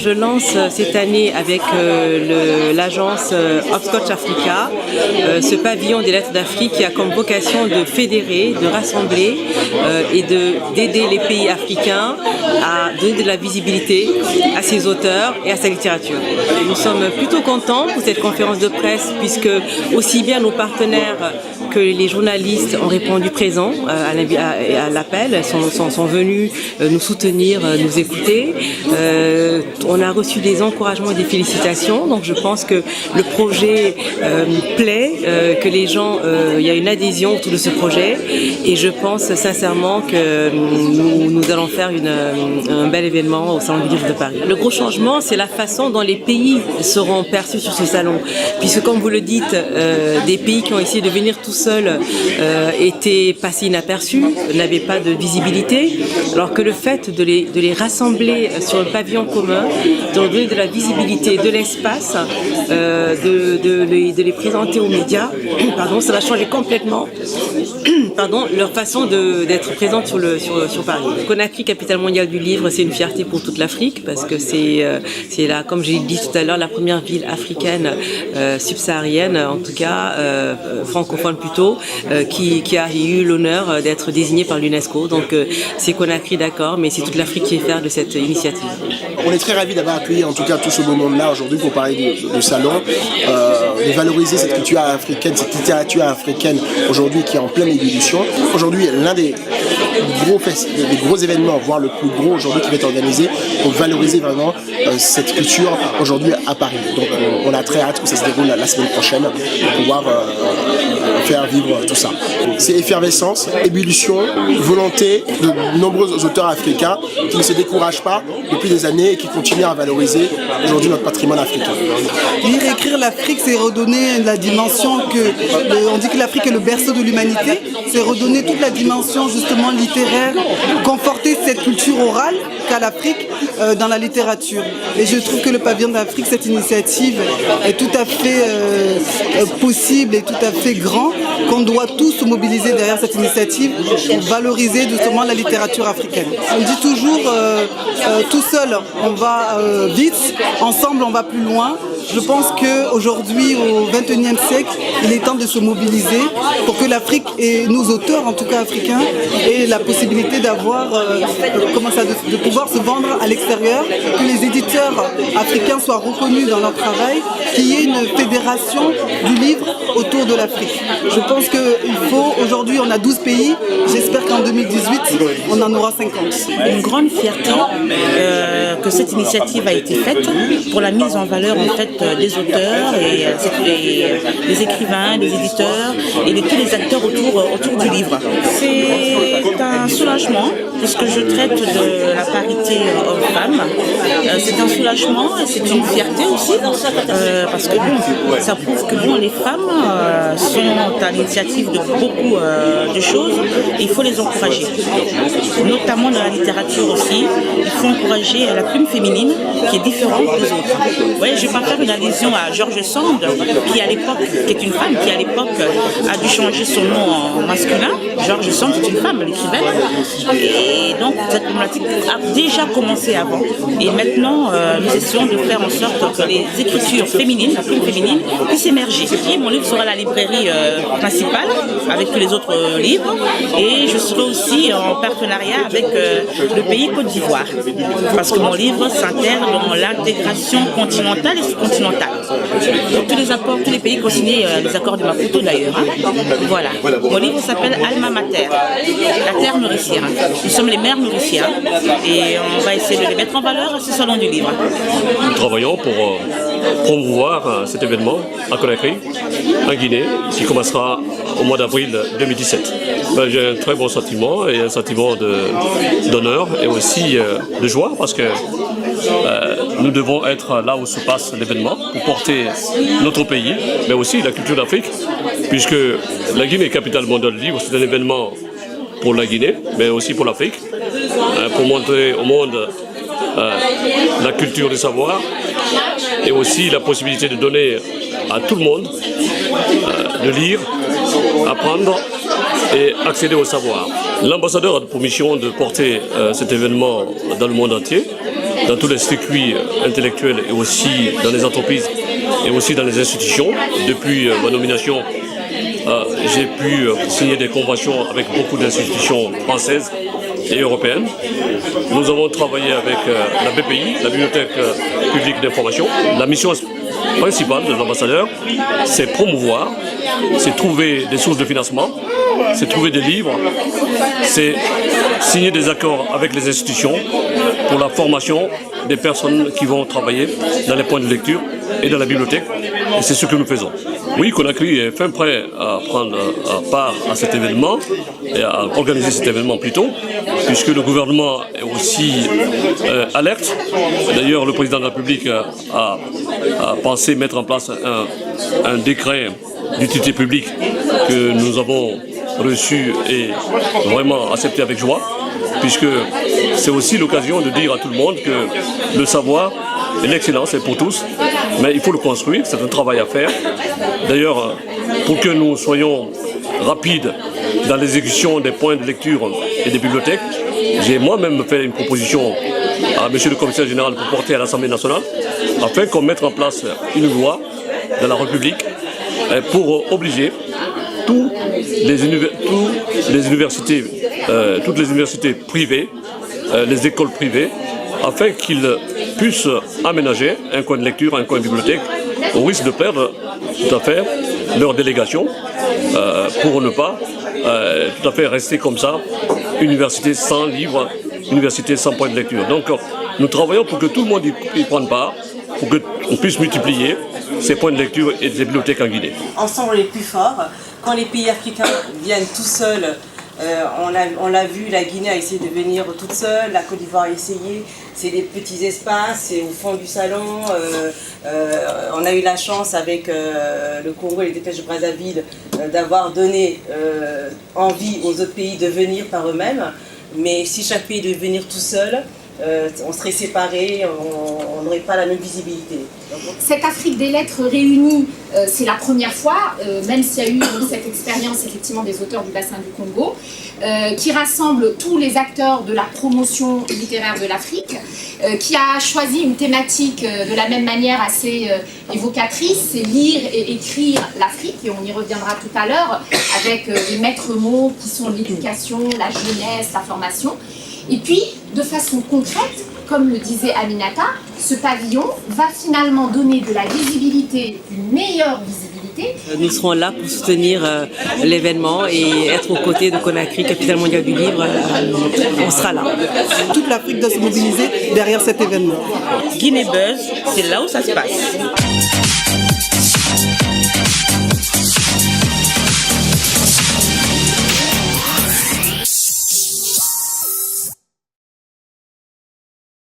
je lance cette année avec l'agence Hopscotch Africa ce pavillon des lettres d'Afrique qui a comme vocation de fédérer, de rassembler et d'aider les pays africains à donner de la visibilité à ses auteurs et à sa littérature. Nous sommes plutôt contents pour cette conférence de presse puisque aussi bien nos partenaires que les journalistes ont répondu présents à l'appel, sont venus nous soutenir, nous écouter. On a reçu des encouragements et des félicitations, donc je pense que le projet plaît, que les gens, il y a une adhésion autour de ce projet et je pense sincèrement que nous allons faire un bel événement au Salon du Livre de Paris. Le gros changement, c'est la façon dont les pays seront perçus sur ce salon, puisque comme vous le dites, des pays qui ont essayé de venir tout seuls étaient passés inaperçus, n'avaient pas de visibilité, alors que le fait de les rassembler sur un pavillon commun, de leur donner de la visibilité, de l'espace, de les présenter aux médias, ça va changer complètement leur façon d'être présente sur Paris. Conakry, capitale mondiale du livre, c'est une fierté pour toute l'Afrique parce que c'est là, comme j'ai dit tout à l'heure, la première ville africaine subsaharienne, en tout cas francophone plutôt, qui a eu l'honneur d'être désignée par l'UNESCO. Donc c'est Conakry, d'accord, mais c'est toute l'Afrique qui est fière de cette initiative. On est très ravis d'avoir accueilli en tout cas tout ce beau monde-là aujourd'hui pour parler de salon, de valoriser cette culture africaine, cette littérature africaine aujourd'hui qui est en pleine ébullition. Aujourd'hui, l'un des gros événements, voire le plus gros aujourd'hui qui va être organisé pour valoriser vraiment cette culture aujourd'hui à Paris. Donc on a très hâte que ça se déroule la semaine prochaine pour pouvoir faire vivre tout ça. C'est effervescence, ébullition, volonté de nombreux auteurs africains qui ne se découragent pas depuis des années et qui continuent à valoriser aujourd'hui notre patrimoine africain. Lire et écrire l'Afrique, c'est redonner la dimension on dit que l'Afrique est le berceau de l'humanité, c'est redonner toute la dimension justement littéraire, conforter cette culture orale qu'a l'Afrique dans la littérature. Et je trouve que le pavillon d'Afrique, cette initiative est tout à fait possible et tout à fait grand, qu'on doit tous se mobiliser derrière cette initiative pour valoriser justement la littérature africaine. On dit toujours tout seul on va vite, ensemble on va plus loin. Je pense qu'aujourd'hui, au XXIe siècle, il est temps de se mobiliser pour que l'Afrique et nos auteurs, en tout cas africains, aient la possibilité d'avoir, de pouvoir se vendre à l'extérieur, que les éditeurs africains soient reconnus dans leur travail, qu'il y ait une fédération du livre autour de l'Afrique. Je pense qu'il faut, aujourd'hui on a 12 pays, j'espère qu'en 2018, on en aura 50. Une grande fierté que cette initiative a été faite pour la mise en valeur en fait des auteurs et les écrivains, les éditeurs et tous les acteurs autour du livre. C'est un soulagement puisque je traite de la parité homme-femme. C'est un soulagement et c'est une fierté aussi parce que ça prouve que les femmes sont à l'initiative de beaucoup de choses et il faut les encourager. Notamment dans la littérature aussi, il faut encourager la plume féminine qui est différente des autres. Ouais, je ne vais pas faire une allusion à George Sand qui est une femme qui à l'époque a dû changer son nom en masculin. George Sand est une femme, l'écrivaine. Et donc cette problématique a déjà commencé avant. Et maintenant, nous essayons de faire en sorte que les écritures féminines, la plume féminine, puissent émerger. Mon livre sera à la librairie principale avec tous les autres livres. Et je serai aussi en partenariat avec le pays Côte d'Ivoire. Parce que mon livre s'intègre dans l'intégration continentale et sous-continentale. Donc, tous les pays qui ont signé les accords de Maputo d'ailleurs. Voilà. Mon livre s'appelle Alma Mater, la terre nourricière. Nous sommes les mères nourricières et on va essayer de les mettre en valeur à ce salon du livre. Nous travaillons pour promouvoir cet événement à Conakry, en Guinée, qui commencera au mois d'avril 2017. J'ai un très bon sentiment et un sentiment d'honneur et aussi de joie parce que nous devons être là où se passe l'événement pour porter notre pays, mais aussi la culture d'Afrique, puisque la Guinée, capitale mondiale du livre, c'est un événement pour la Guinée, mais aussi pour l'Afrique, pour montrer au monde la culture du savoir et aussi la possibilité de donner à tout le monde de lire, apprendre et accéder au savoir. L'ambassadeur a pour mission de porter cet événement dans le monde entier dans tous les circuits intellectuels et aussi dans les entreprises et aussi dans les institutions. Depuis ma nomination, j'ai pu signer des conventions avec beaucoup d'institutions françaises et européennes. Nous avons travaillé avec la BPI, la Bibliothèque publique d'information. La mission principale de l'ambassadeur, c'est promouvoir, c'est trouver des sources de financement, c'est trouver des livres, c'est signer des accords avec les institutions pour la formation des personnes qui vont travailler dans les points de lecture et dans la bibliothèque. Et c'est ce que nous faisons. Oui, Conakry est fin prêt à prendre part à cet événement et à organiser cet événement plutôt, puisque le gouvernement est aussi alerte. D'ailleurs, le président de la République a pensé mettre en place un décret d'utilité publique que nous avons reçu et vraiment accepté avec joie, puisque c'est aussi l'occasion de dire à tout le monde que le savoir et l'excellence est pour tous, mais il faut le construire, c'est un travail à faire. D'ailleurs, pour que nous soyons rapides dans l'exécution des points de lecture et des bibliothèques, j'ai moi-même fait une proposition à M. le commissaire général pour porter à l'Assemblée nationale, afin qu'on mette en place une loi de la République pour obliger toutes les universités privées, les écoles privées, afin qu'ils puissent aménager un coin de lecture, un coin de bibliothèque, au risque de perdre tout à fait leur délégation pour ne pas tout à fait rester comme ça, université sans livres, université sans point de lecture. Donc nous travaillons pour que tout le monde y prenne part, pour qu'on puisse multiplier ces points de lecture et des bibliothèques en Guinée. Ensemble, on est plus forts. Quand les pays africains viennent tout seuls, on l'a vu, la Guinée a essayé de venir toute seule, la Côte d'Ivoire a essayé, c'est des petits espaces, c'est au fond du salon. On a eu la chance avec le Congo et les dépêches de Brazzaville d'avoir donné envie aux autres pays de venir par eux-mêmes. Mais si chaque pays devait venir tout seul, on serait séparés, on n'aurait pas la même visibilité. Cette Afrique des lettres réunie, c'est la première fois, même s'il y a eu cette expérience effectivement des auteurs du bassin du Congo, qui rassemble tous les acteurs de la promotion littéraire de l'Afrique, qui a choisi une thématique de la même manière assez évocatrice, c'est lire et écrire l'Afrique, et on y reviendra tout à l'heure, avec les maîtres mots qui sont l'éducation, la jeunesse, la formation. Et puis, de façon concrète, comme le disait Aminata, ce pavillon va finalement donner de la visibilité, une meilleure visibilité. Nous serons là pour soutenir l'événement et être aux côtés de Conakry, capitale mondiale du livre. On sera là. Toute l'Afrique doit se mobiliser derrière cet événement. Guinée Buzz, c'est là où ça se passe.